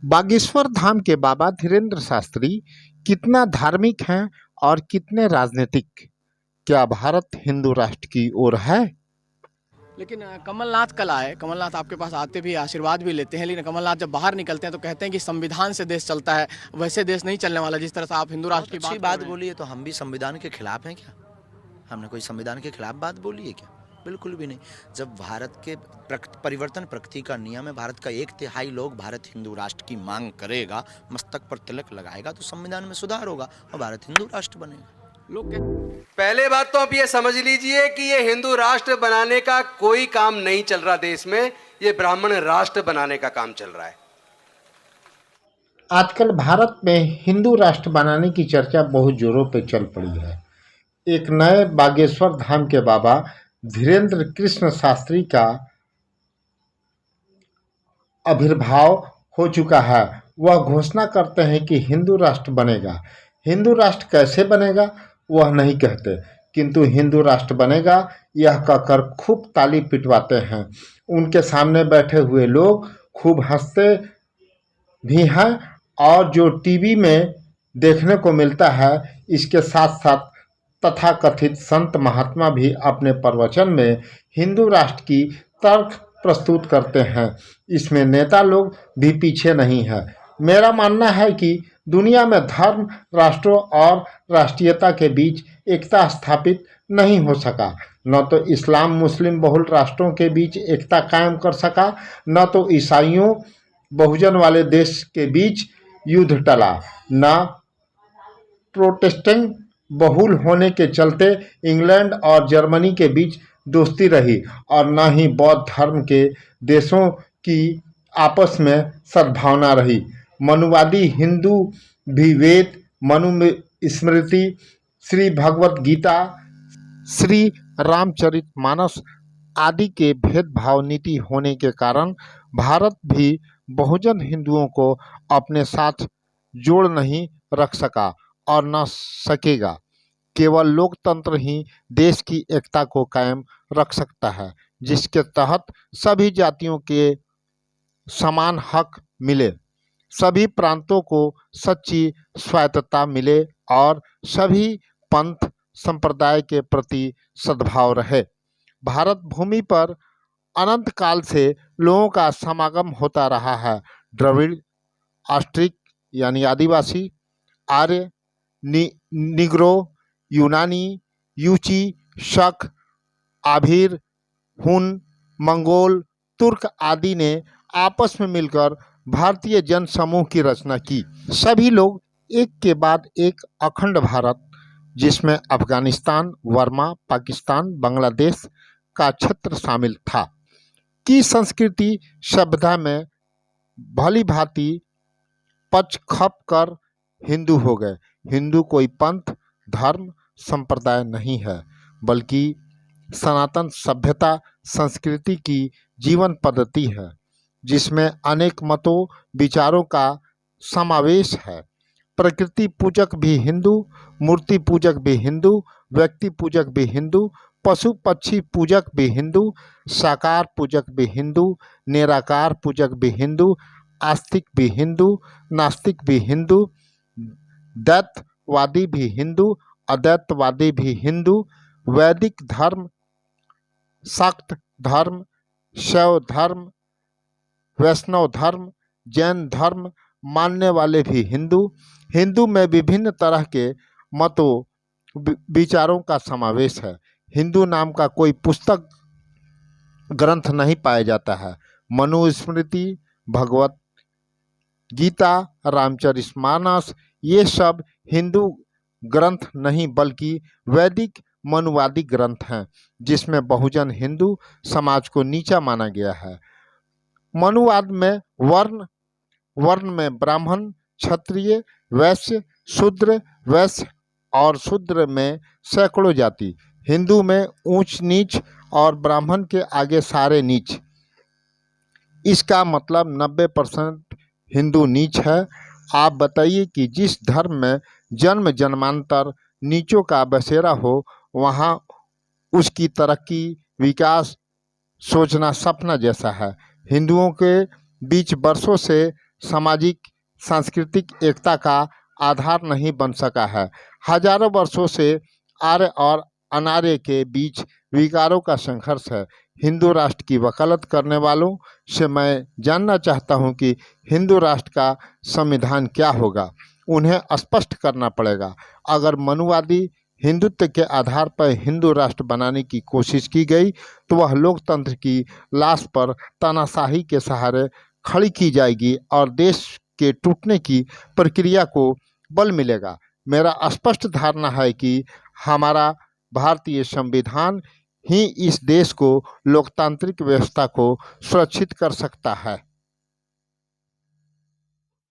बागेश्वर धाम के बाबा धीरेन्द्र शास्त्री कितना धार्मिक हैं और कितने राजनीतिक? क्या भारत हिंदू राष्ट्र की ओर है? लेकिन कमलनाथ कल आए। कमलनाथ आपके पास आते भी आशीर्वाद भी लेते हैं, लेकिन कमलनाथ जब बाहर निकलते हैं तो कहते हैं कि संविधान से देश चलता है। वैसे देश नहीं चलने वाला जिस तरह से आप हिंदू राष्ट्र की अच्छी बात बात बोली है। तो हम भी संविधान के खिलाफ हैं क्या? हमने कोई संविधान के खिलाफ बात बोली है क्या? बिल्कुल भी नहीं। जब भारत के परिवर्तन प्रगति का नियम है, भारत का 1/3 लोग भारत हिंदू राष्ट्र की मांग करेगा, मस्तक पर तिलक लगाएगा, तो संविधान में सुधार होगा और भारत हिंदू राष्ट्र बनेगा। लोग पहले बात तो आप ये समझ लीजिए कि ये हिंदू राष्ट्र बनाने का कोई काम नहीं चल रहा देश में, ये ब्राह्मण राष्ट्र बनाने का काम चल रहा है। आजकल भारत में हिंदू राष्ट्र बनाने की चर्चा बहुत जोरों पर चल पड़ी है। एक नए बागेश्वर धाम के बाबा धीरेन्द्र कृष्ण शास्त्री का आविर्भाव हो चुका है। वह घोषणा करते हैं कि हिंदू राष्ट्र बनेगा। हिंदू राष्ट्र कैसे बनेगा वह नहीं कहते, किंतु हिंदू राष्ट्र बनेगा यह कहकर खूब ताली पिटवाते हैं। उनके सामने बैठे हुए लोग खूब हंसते भी हैं और जो टीवी में देखने को मिलता है, इसके साथ साथ तथाकथित संत महात्मा भी अपने प्रवचन में हिंदू राष्ट्र की तर्क प्रस्तुत करते हैं। इसमें नेता लोग भी पीछे नहीं है। मेरा मानना है कि दुनिया में धर्म, राष्ट्रों और राष्ट्रीयता के बीच एकता स्थापित नहीं हो सका। न तो इस्लाम मुस्लिम बहुल राष्ट्रों के बीच एकता कायम कर सका, न तो ईसाइयों बहुजन वाले देश के बीच युद्ध टला, न प्रोटेस्टेंट बहुल होने के चलते इंग्लैंड और जर्मनी के बीच दोस्ती रही, और न ही बौद्ध धर्म के देशों की आपस में सद्भावना रही। मनुवादी हिंदू भी वेद, मनुस्मृति, श्री भगवत गीता, श्री रामचरितमानस आदि के भेदभाव नीति होने के कारण भारत भी बहुजन हिंदुओं को अपने साथ जोड़ नहीं रख सका और न सकेगा। केवल लोकतंत्र ही देश की एकता को कायम रख सकता है, जिसके तहत सभी जातियों के समान हक मिले, सभी प्रांतों को सच्ची स्वायत्तता मिले और सभी पंथ संप्रदाय के प्रति सद्भाव रहे। भारत भूमि पर अनंत काल से लोगों का समागम होता रहा है। द्रविड़, ऑस्ट्रिक यानी आदिवासी, आर्य, निग्रो, यूनानी, यूची, शक, आभीर, हुन, मंगोल, तुर्क आदि ने आपस में मिलकर भारतीय जन समूह की रचना की। सभी लोग एक के बाद एक अखंड भारत, जिसमें अफगानिस्तान, बर्मा, पाकिस्तान, बांग्लादेश का क्षेत्र शामिल था, की संस्कृति सभ्यता में भली भांति पच खप कर हिंदू हो गए। हिंदू कोई पंथ, धर्म, संप्रदाय नहीं है, बल्कि सनातन सभ्यता संस्कृति की जीवन पद्धति है, जिसमें अनेक मतों विचारों का समावेश है। प्रकृति पूजक भी हिंदू, मूर्ति पूजक भी हिंदू, व्यक्ति पूजक भी हिंदू, पशु पक्षी पूजक भी हिंदू, साकार पूजक भी हिंदू, निराकार पूजक भी हिंदू, आस्तिक भी हिंदू, नास्तिक भी हिंदू, दैत्यवादी भी हिंदू, अदैत्यवादी भी हिंदू, वैदिक धर्म, शाक्त धर्म, शैव धर्म, वैष्णव धर्म, जैन धर्म मानने वाले भी हिंदू। हिंदू में विभिन्न तरह के मतों विचारों का समावेश है। हिंदू नाम का कोई पुस्तक ग्रंथ नहीं पाया जाता है। मनुस्मृति, भगवत गीता, रामचरितमानस ये सब हिंदू ग्रंथ नहीं बल्कि वैदिक मनुवादी ग्रंथ हैं, जिसमें बहुजन हिंदू समाज को नीचा माना गया है। मनुवाद में वर्ण में ब्राह्मण, क्षत्रिय, वैश्य, शूद्र, वैश्य और शूद्र में सैकड़ों जाति। हिंदू में ऊंच नीच और ब्राह्मण के आगे सारे नीच। इसका मतलब 90% हिंदू नीच है। आप बताइए कि जिस धर्म में जन्म जन्मांतर नीचों का बसेरा हो, वहाँ उसकी तरक्की, विकास सोचना सपना जैसा है। हिंदुओं के बीच वर्षों से सामाजिक सांस्कृतिक एकता का आधार नहीं बन सका है। हजारों वर्षों से आर्य और अनार्य के बीच विकारों का संघर्ष है। हिंदू राष्ट्र की वकालत करने वालों से मैं जानना चाहता हूं कि हिंदू राष्ट्र का संविधान क्या होगा। उन्हें स्पष्ट करना पड़ेगा। अगर मनुवादी हिंदुत्व के आधार पर हिंदू राष्ट्र बनाने की कोशिश की गई तो वह लोकतंत्र की लाश पर तानाशाही के सहारे खड़ी की जाएगी और देश के टूटने की प्रक्रिया को बल मिलेगा। मेरा स्पष्ट धारणा है कि हमारा भारतीय संविधान ही इस देश को लोकतांत्रिक व्यवस्था को सुरक्षित कर सकता है।